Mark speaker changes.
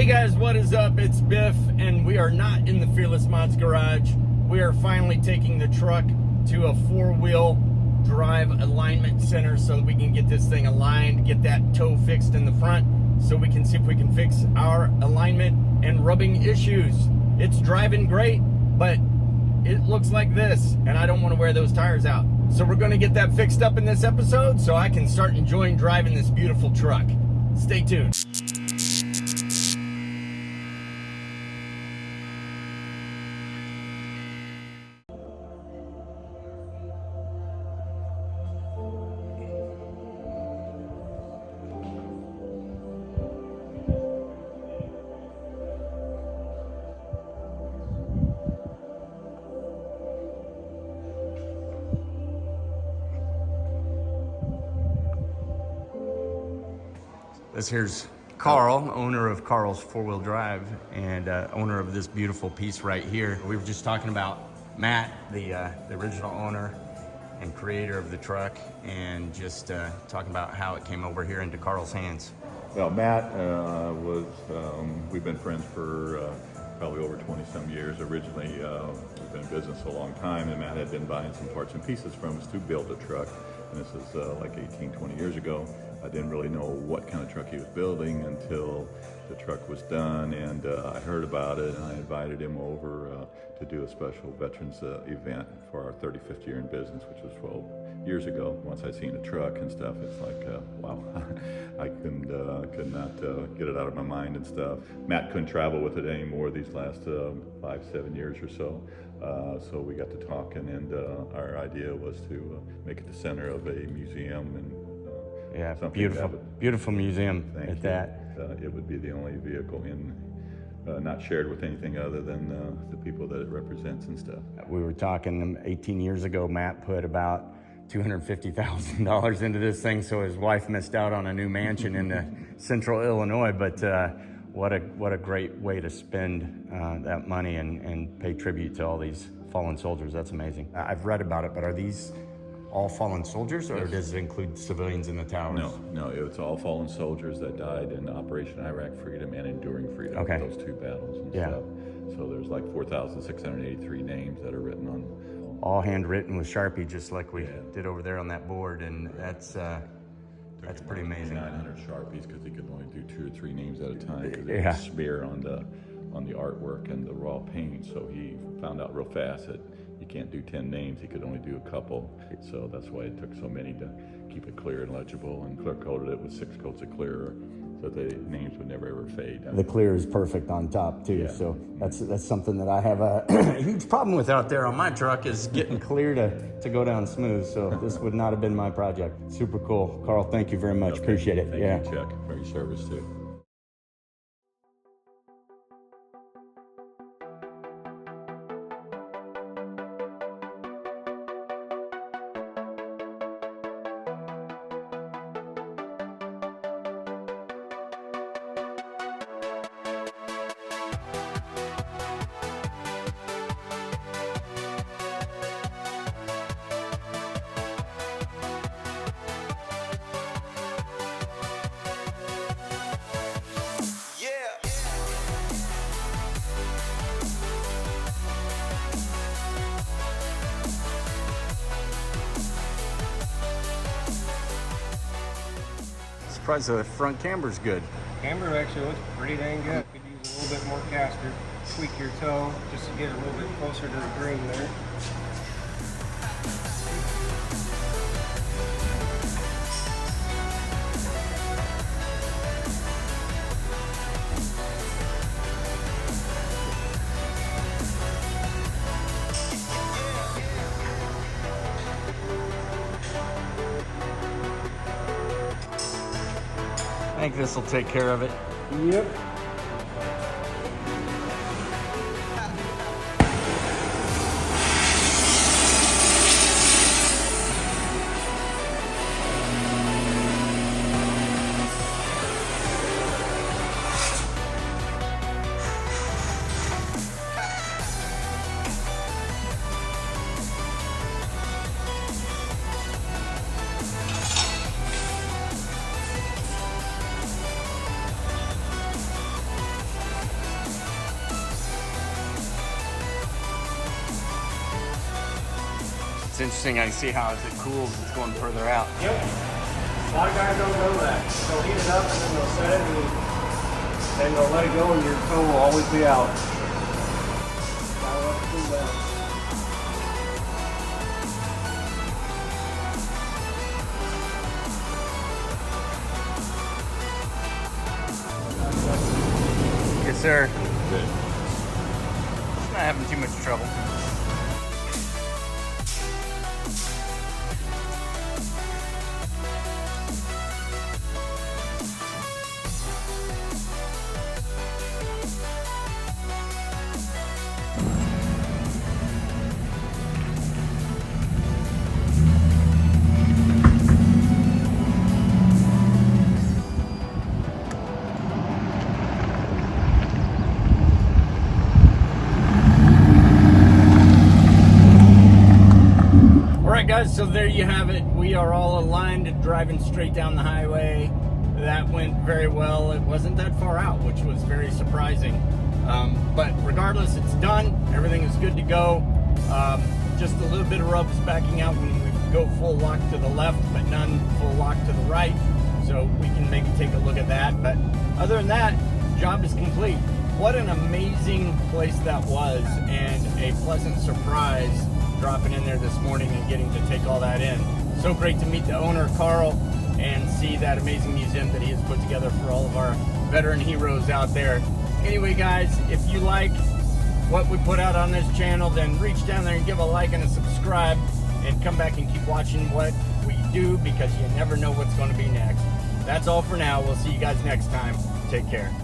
Speaker 1: Hey guys, what is up? It's Biff, and we are not in the Fearless Mods garage. We are finally taking the truck to a four-wheel drive alignment center so that we can get this thing aligned, get that toe fixed in the front, so we can see if we can fix our alignment and rubbing issues. It's driving great, but it looks like this, and I don't want to wear those tires out. So we're going to get that fixed up in this episode so I can start enjoying driving this beautiful truck. Stay tuned. This here's Carl, owner of Carl's Four-Wheel Drive and owner of this beautiful piece right here. We were just talking about Matt, the original owner and creator of the truck, and just talking about how it came over here into Carl's hands.
Speaker 2: Well, Matt we've been friends for probably over 20-some years. Originally, we've been in business a long time, and Matt had been buying some parts and pieces from us to build a truck. And this is like 18, 20 years ago. I didn't really know what kind of truck he was building until the truck was done, and I heard about it, and I invited him over to do a special veterans event for our 35th year in business, which was 12 years ago. Once I seen the truck and stuff, it's like, wow, I could not get it out of my mind and stuff. Matt couldn't travel with it anymore these last 5-7 years or so. So we got to talking, and our idea was to make it the center of a museum, and
Speaker 1: yeah, beautiful museum at that.
Speaker 2: It would be the only vehicle not shared with anything other than the people that it represents and stuff.
Speaker 1: We were talking 18 years ago, Matt put about $250,000 into this thing, so his wife missed out on a new mansion in central Illinois, but what a great way to spend that money and pay tribute to all these fallen soldiers. That's amazing. I've read about it, but are these all fallen soldiers, or does it include civilians in the towers?
Speaker 2: No, it's all fallen soldiers that died in Operation Iraq Freedom and Enduring Freedom.
Speaker 1: Okay.
Speaker 2: Those two battles and stuff. So there's like 4,683 names that are written on.
Speaker 1: All handwritten with Sharpie, just like we did over there on that board, and that's pretty amazing.
Speaker 2: 900 Sharpies because he could only do 2 or 3 names at a time because it would smear on the artwork and the raw paint. So he found out real fast that you can't do 10 names, he could only do a couple. So that's why it took so many to keep it clear and legible, and clear coated it with 6 coats of clear so the names would never ever fade.
Speaker 1: The clear is perfect on top too, so that's something that I have a huge problem with out there on my truck, is getting clear to go down smooth. So this would not have been my project. Super cool. Carl, thank you very much.
Speaker 2: Okay.
Speaker 1: Appreciate it.
Speaker 2: Thank you, Chuck, for your service too.
Speaker 1: Surprised the front camber's good.
Speaker 3: Camber actually looks pretty dang good. Could use a little bit more caster. Tweak your toe just to get a little bit closer to the green there.
Speaker 1: I think this will take care of it.
Speaker 3: Yep.
Speaker 1: It's interesting. I see how as it cools, it's going further out.
Speaker 3: Yep. A lot of guys don't know that. They'll heat it up and then they'll set it and then they'll let it go and your toe will always be out. Gotta let it cool down.
Speaker 1: Yes, sir.
Speaker 2: Good.
Speaker 1: It's not having too much trouble. Guys, so there you have it. We are all aligned and driving straight down the highway. That went very well. It wasn't that far out, which was very surprising. But regardless, it's done. Everything is good to go. Just a little bit of rubs backing out when we go full lock to the left, but none full lock to the right. So we can maybe take a look at that. But other than that, job is complete. What an amazing place that was, and a pleasant surprise dropping in there this morning and getting to take all that in. So great to meet the owner, Carl, and see that amazing museum that he has put together for all of our veteran heroes out there. Anyway, guys, if you like what we put out on this channel, then reach down there and give a like and a subscribe, and come back and keep watching what we do, because you never know what's going to be next. That's all for now. We'll see you guys next time. Take care.